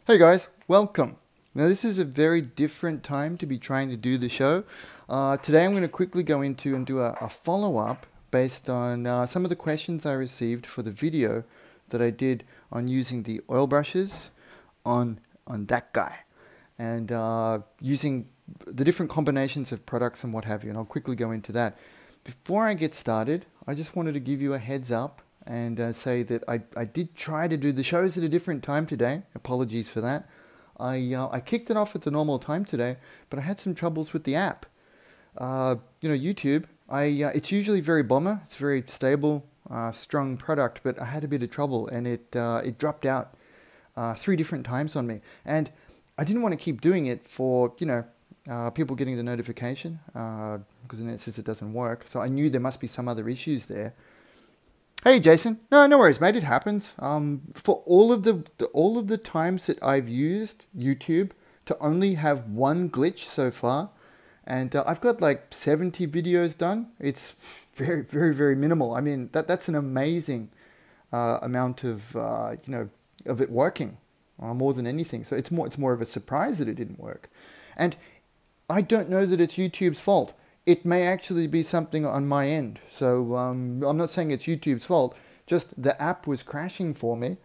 Hey guys, welcome. Now this is a very different time to be trying to do the show. Today I'm going to quickly go into and do a follow-up based on some of the questions I received for the video that I did on using the oil brushes on that guy and using the different combinations of products and what have you, and I'll quickly go into that. Before I get started, I just wanted to give you a heads up and say that I did try to do the shows at a different time today. Apologies for that. I kicked it off at the normal time today, but I had some troubles with the app. YouTube, it's usually very bomber. It's a very stable, strong product, but I had a bit of trouble and it dropped out 3 different times on me. And I didn't want to keep doing it for, people getting the notification because then it says it doesn't work. So I knew there must be some other issues there. Hey Jason, no worries, mate. It happens. For all of the times that I've used YouTube to only have one glitch so far, and I've got like 70 videos done. It's very minimal. I mean that's an amazing amount of of it working more than anything. So it's more of a surprise that it didn't work, and I don't know that it's YouTube's fault. It may actually be something on my end. So I'm not saying it's YouTube's fault, just the app was crashing for me.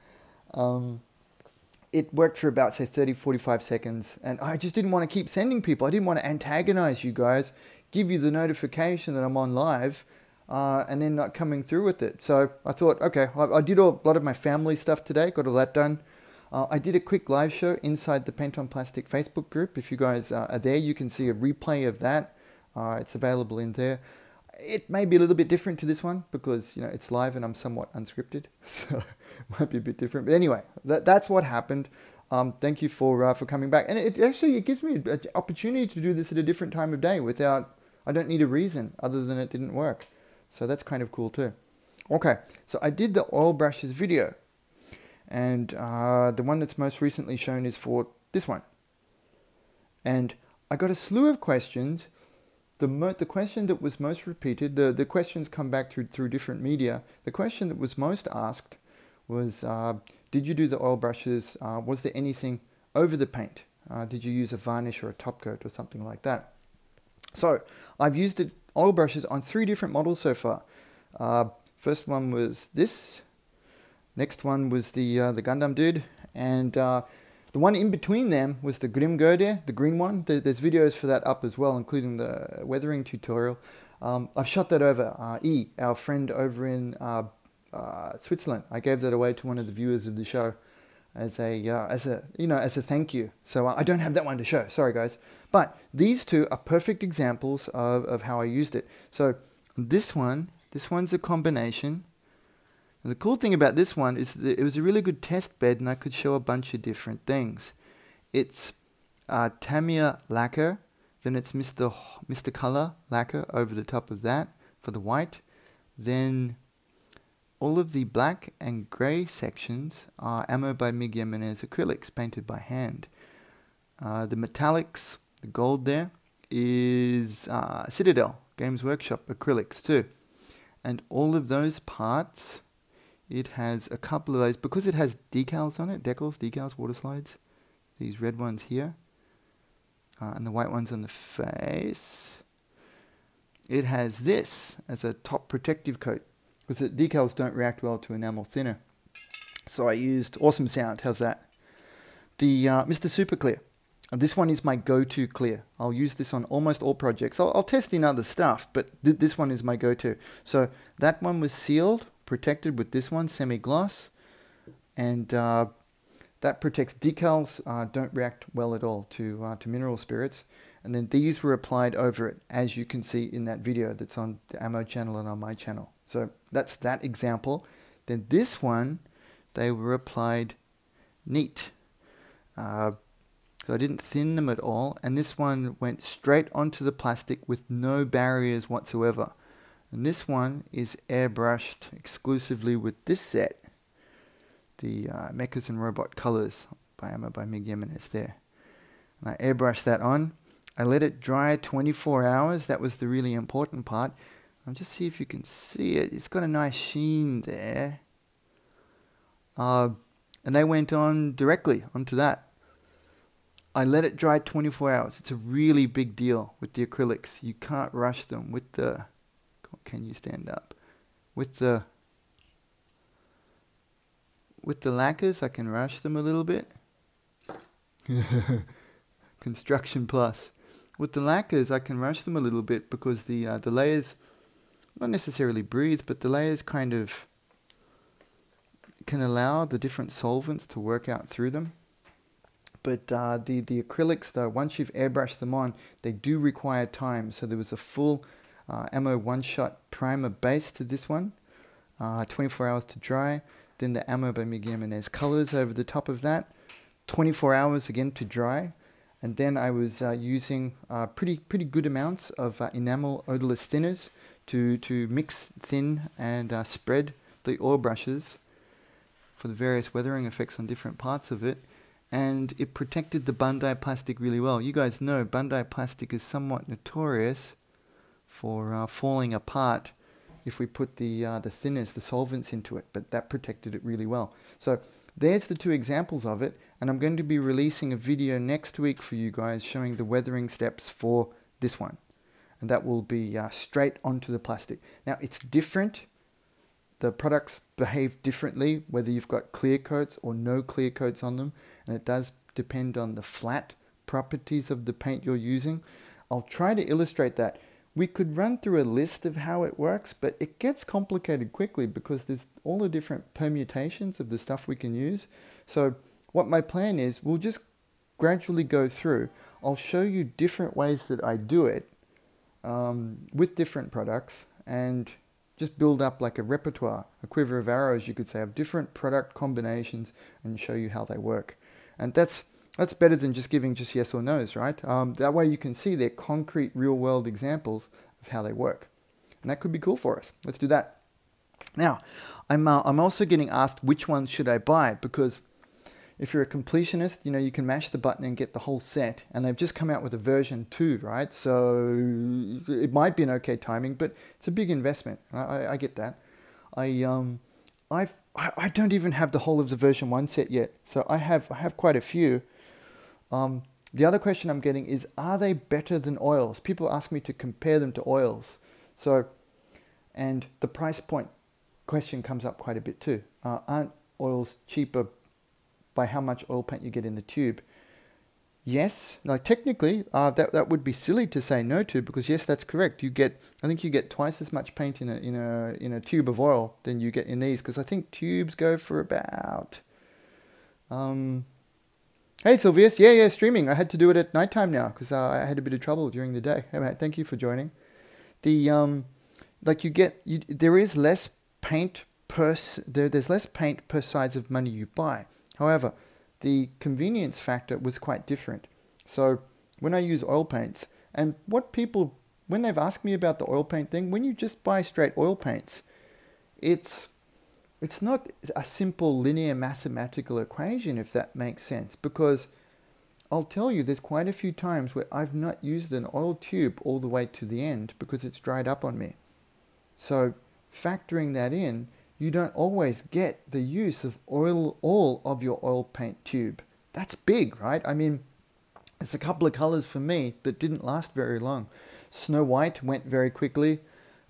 It worked for about, say, 30, 45 seconds, and I just didn't want to keep sending people. I didn't want to antagonize you guys, give you the notification that I'm on live, and then not coming through with it. So I thought, okay, I did a lot of my family stuff today, got all that done. I did a quick live show inside the Paint on Plastic Facebook group. If you guys are there, you can see a replay of that. It's available in there. It may be a little bit different to this one because it's live and I'm somewhat unscripted, so it might be a bit different. But anyway, that's what happened. Thank you for coming back, and it gives me an opportunity to do this at a different time of day without. I don't need a reason other than it didn't work, so that's kind of cool too. Okay, so I did the oil brushes video, and the one that's most recently shown is for this one, and I got a slew of questions. The question that was most repeated, the questions come back through different media. The question that was most asked was, did you do the oil brushes? Was there anything over the paint? Did you use a varnish or a top coat or something like that? So I've used oil brushes on 3 different models so far. First one was this. Next one was the Gundam dude, and the one in between them was the Gadget, the green one. There's videos for that up as well, including the weathering tutorial. I've shot that over our friend over in Switzerland. I gave that away to one of the viewers of the show as a thank you. So I don't have that one to show. Sorry guys, but these 2 are perfect examples of how I used it. So this one's a combination. And the cool thing about this one is that it was a really good test bed and I could show a bunch of different things. It's Tamiya lacquer, then it's Mr. Color lacquer over the top of that for the white. Then all of the black and grey sections are Ammo by Mig Jimenez acrylics painted by hand. The metallics, the gold there, is Citadel Games Workshop acrylics too. And all of those parts, it has a couple of those, because it has decals on it, decals, water slides, these red ones here, and the white ones on the face. It has this as a top protective coat, because the decals don't react well to enamel thinner. So I used Awesome Sound, how's that? The Mr. Super Clear. This one is my go-to clear. I'll use this on almost all projects. I'll test in other stuff, but this one is my go-to. So that one was sealed, protected with this one, semi-gloss, and that protects decals, don't react well at all to mineral spirits. And then these were applied over it, as you can see in that video that's on the Ammo channel and on my channel. So that's that example. Then this one, they were applied neat. So I didn't thin them at all, and this one went straight onto the plastic with no barriers whatsoever. And this one is airbrushed exclusively with this set, the Mechas and Robot Colors by Ammo by Mig Jimenez there. And I airbrushed that on. I let it dry 24 hours. That was the really important part. I'll just see if you can see it. It's got a nice sheen there. And they went on directly onto that. I let it dry 24 hours. It's a really big deal with the acrylics. You can't rush them with the, can you stand up? With the lacquers, I can rush them a little bit. Construction plus. With the lacquers, I can rush them a little bit because the layers, not necessarily breathe, but the layers kind of can allow the different solvents to work out through them. But the acrylics, though, once you've airbrushed them on, they do require time. So there was a full ammo one-shot primer base to this one, 24 hours to dry. Then the ammo by Miguel Jimenez colors over the top of that, 24 hours again to dry. And then I was using pretty good amounts of enamel odorless thinners to mix thin and spread the oil brushes for the various weathering effects on different parts of it. And it protected the Bandai plastic really well. You guys know Bandai plastic is somewhat notorious for falling apart if we put the thinners, the solvents into it, but that protected it really well. So there's the two examples of it, and I'm going to be releasing a video next week for you guys showing the weathering steps for this one. And that will be straight onto the plastic. Now, it's different. The products behave differently, whether you've got clear coats or no clear coats on them, and it does depend on the flat properties of the paint you're using. I'll try to illustrate that. We could run through a list of how it works, but it gets complicated quickly because there's all the different permutations of the stuff we can use. So what my plan is, we'll just gradually go through. I'll show you different ways that I do it with different products and just build up like a repertoire, a quiver of arrows, you could say, of different product combinations and show you how they work. And that's better than just giving just yes or no's, right? That way you can see they're concrete, real-world examples of how they work. And that could be cool for us. Let's do that. Now, I'm also getting asked which ones should I buy, because if you're a completionist, you know, you can mash the button and get the whole set, and they've just come out with a version 2, right? So it might be an okay timing, but it's a big investment. I get that. I don't even have the whole of the version 1 set yet, so I have quite a few. The other question I'm getting is, are they better than oils? People ask me to compare them to oils. So, and the price point question comes up quite a bit too. Aren't oils cheaper by how much oil paint you get in the tube? Yes, like technically that would be silly to say no to, because yes, that's correct. I think you get twice as much paint in a tube of oil than you get in these, because I think tubes go for about hey Sylvius, yeah, streaming. I had to do it at nighttime now because I had a bit of trouble during the day. Hey mate, thank you for joining. The like there is less paint there's less paint per size of money you buy. However, the convenience factor was quite different. So when I use oil paints, and what people, when they've asked me about the oil paint thing, when you just buy straight oil paints, it's not a simple linear mathematical equation, if that makes sense, because I'll tell you there's quite a few times where I've not used an oil tube all the way to the end because it's dried up on me. So factoring that in, you don't always get the use of all of your oil paint tube. That's big, right? I mean, there's a couple of colors for me that didn't last very long. Snow White went very quickly.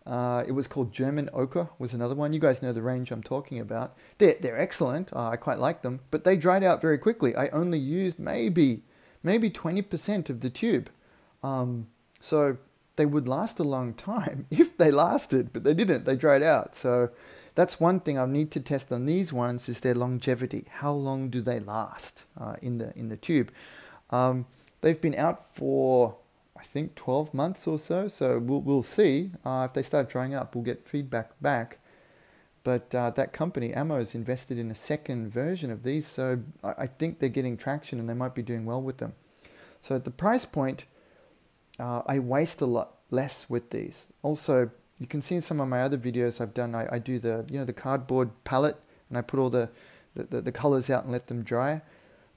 It was called German Ochre was another one. You guys know the range I'm talking about. They're excellent. I quite like them, but they dried out very quickly. I only used maybe 20% of the tube. So they would last a long time if they lasted, but they didn't. They dried out. So that's one thing I need to test on these ones, is their longevity. How long do they last in the tube? They've been out for, I think, 12 months or so. So we'll see. If they start drying up, we'll get feedback back. But that company, Ammo's, invested in a second version of these. So I think they're getting traction and they might be doing well with them. So at the price point, I waste a lot less with these. Also, you can see in some of my other videos I've done, I do the cardboard palette, and I put all the colors out and let them dry.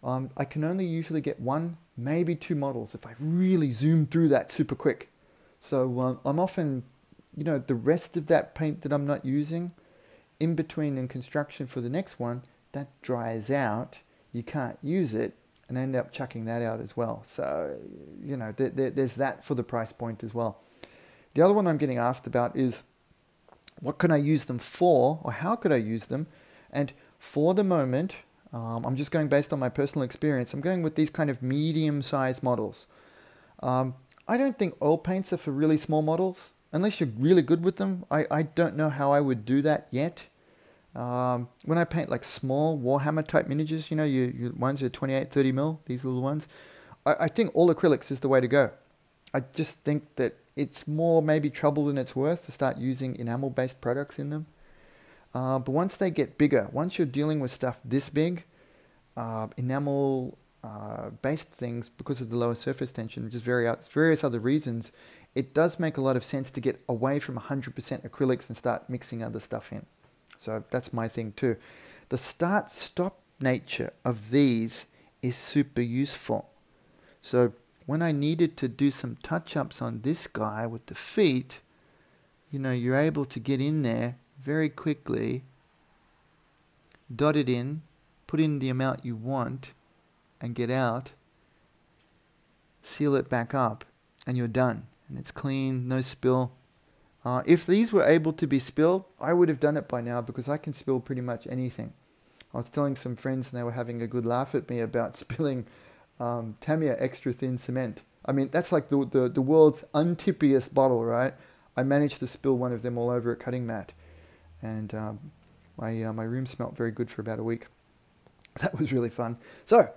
I can only usually get 1, maybe 2 models if I really zoom through that super quick. So I'm often, the rest of that paint that I'm not using, in between in construction for the next one, that dries out. You can't use it, and I ended up chucking that out as well. So, you know, there's that for the price point as well. The other one I'm getting asked about is, what can I use them for, or how could I use them? And for the moment, I'm just going based on my personal experience. I'm going with these kind of medium-sized models. I don't think oil paints are for really small models, unless you're really good with them. I don't know how I would do that yet. When I paint like small Warhammer type miniatures, you know, your ones are 28, 30 mil, these little ones, I think all acrylics is the way to go. I just think that it's more maybe trouble than it's worth to start using enamel-based products in them. But once they get bigger, once you're dealing with stuff this big, enamel-based things, because of the lower surface tension, just various other reasons, it does make a lot of sense to get away from 100% acrylics and start mixing other stuff in. So that's my thing too. The start-stop nature of these is super useful. So when I needed to do some touch-ups on this guy with the feet, you know, you're able to get in there very quickly, dot it in, put in the amount you want, and get out, seal it back up, and you're done. And it's clean, no spill. If these were able to be spilled, I would have done it by now, because I can spill pretty much anything. I was telling some friends and they were having a good laugh at me about spilling Tamiya extra thin cement. I mean, that's like the world's untippiest bottle, right? I managed to spill one of them all over a cutting mat. And my room smelt very good for about a week. That was really fun. So,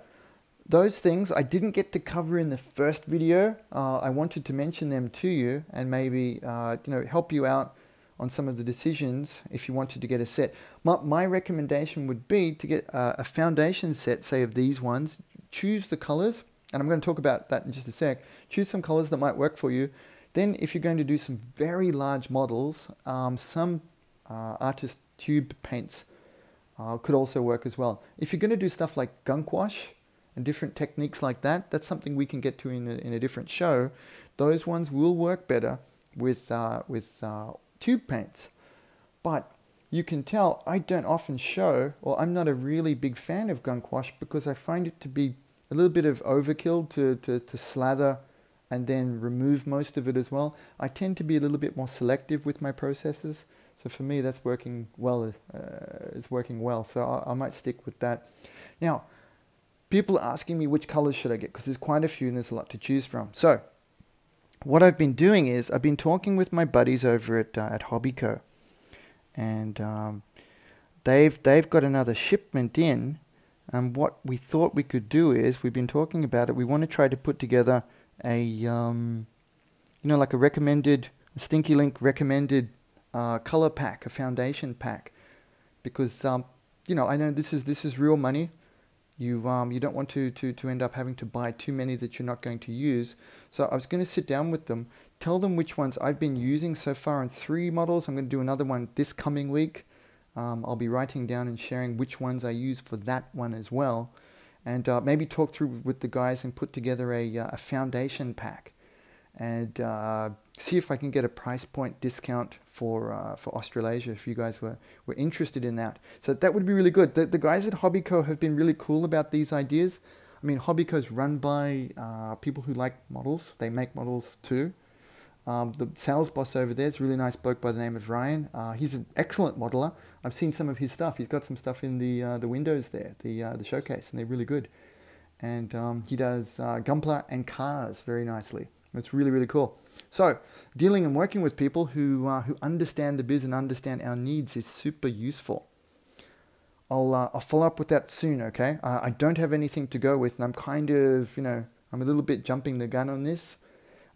those things I didn't get to cover in the first video. I wanted to mention them to you and maybe you know, help you out on some of the decisions if you wanted to get a set. My recommendation would be to get a foundation set, say of these ones. Choose the colors, and I'm going to talk about that in just a sec. Choose some colors that might work for you. Then if you're going to do some very large models, some artist tube paints could also work as well. If you're going to do stuff like gunk wash and different techniques like that, that's something we can get to in a different show. Those ones will work better with tube paints. But you can tell I don't often show, or I'm not a really big fan of gunk wash, because I find it to be a little bit of overkill to slather and then remove most of it as well. I tend to be a little bit more selective with my processes. So for me, that's working well. It's working well. So I might stick with that. Now, people are asking me which colors should I get, because there's quite a few and there's a lot to choose from. So what I've been doing is I've been talking with my buddies over at HobbyCo, and they've got another shipment in. And what we thought we could do is, we've been talking about it, we want to try to put together a you know, like a recommended Stinky Linc recommended color pack, a foundation pack, because you know, I know this is real money. You don't want to end up having to buy too many that you're not going to use. So I was going to sit down with them, tell them which ones I've been using so far on 3 models. I'm going to do another one this coming week. I'll be writing down and sharing which ones I use for that one as well, and maybe talk through with the guys and put together a foundation pack, and see if I can get a price point discount for Australasia if you guys were interested in that. So that would be really good. The guys at HobbyCo have been really cool about these ideas. I mean, HobbyCo's run by people who like models. They make models too. The sales boss over there is a really nice bloke by the name of Ryan. He's an excellent modeler. I've seen some of his stuff. He's got some stuff in the windows there, the showcase, and they're really good. And he does Gunpla and cars very nicely. It's really, really cool. So dealing and working with people who understand the biz and understand our needs is super useful. I'll follow up with that soon, okay? I don't have anything to go with, and I'm kind of, you know, I'm a little bit jumping the gun on this.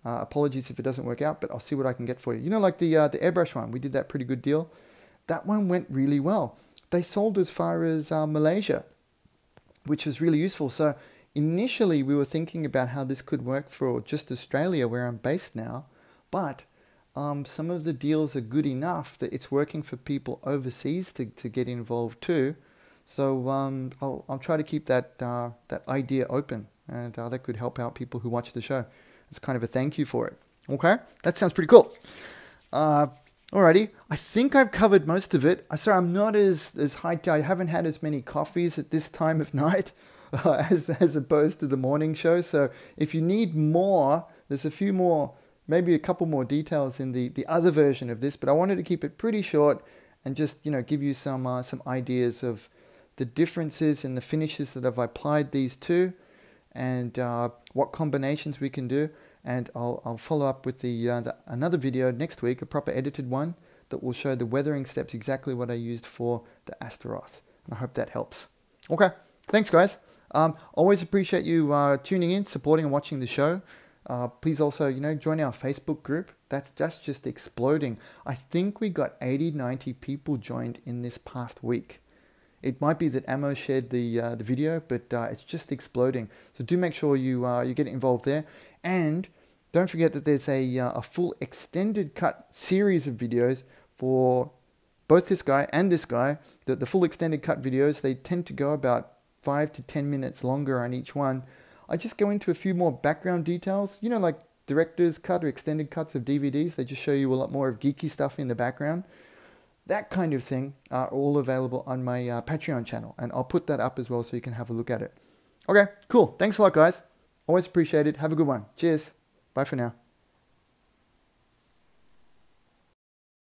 Apologies if it doesn't work out, but I'll see what I can get for you. You know, like the Airbrush one, we did that pretty good deal. That one went really well. They sold as far as Malaysia, which was really useful. So initially we were thinking about how this could work for just Australia, where I'm based now, but some of the deals are good enough that it's working for people overseas to get involved too. So I'll try to keep that idea open, and that could help out people who watch the show. It's kind of a thank you for it. Okay, that sounds pretty cool. Alrighty, I think I've covered most of it. Sorry, I'm not as hyped. I haven't had as many coffees at this time of night as opposed to the morning show. So if you need more, there's a few more, maybe a couple more details in the other version of this. But I wanted to keep it pretty short and just, you know, give you some ideas of the differences in the finishes that I've applied these to, and what combinations we can do. And I'll follow up with another video next week, a proper edited one that will show the weathering steps, exactly what I used for the Astaroth. And I hope that helps. Okay, thanks guys. Always appreciate you tuning in, supporting and watching the show. Please also, you know, join our Facebook group. That's just exploding. I think we got 80, 90 people joined in this past week. It might be that Ammo shared the video, but it's just exploding. So do make sure you get involved there. And don't forget that there's a full extended cut series of videos for both this guy and this guy. The full extended cut videos, they tend to go about 5 to 10 minutes longer on each one. I just go into a few more background details, you know, like director's cut or extended cuts of DVDs. They just show you a lot more of geeky stuff in the background. That kind of thing are all available on my Patreon channel, and I'll put that up as well so you can have a look at it. Okay, cool. Thanks a lot, guys. Always appreciate it. Have a good one. Cheers. Bye for now.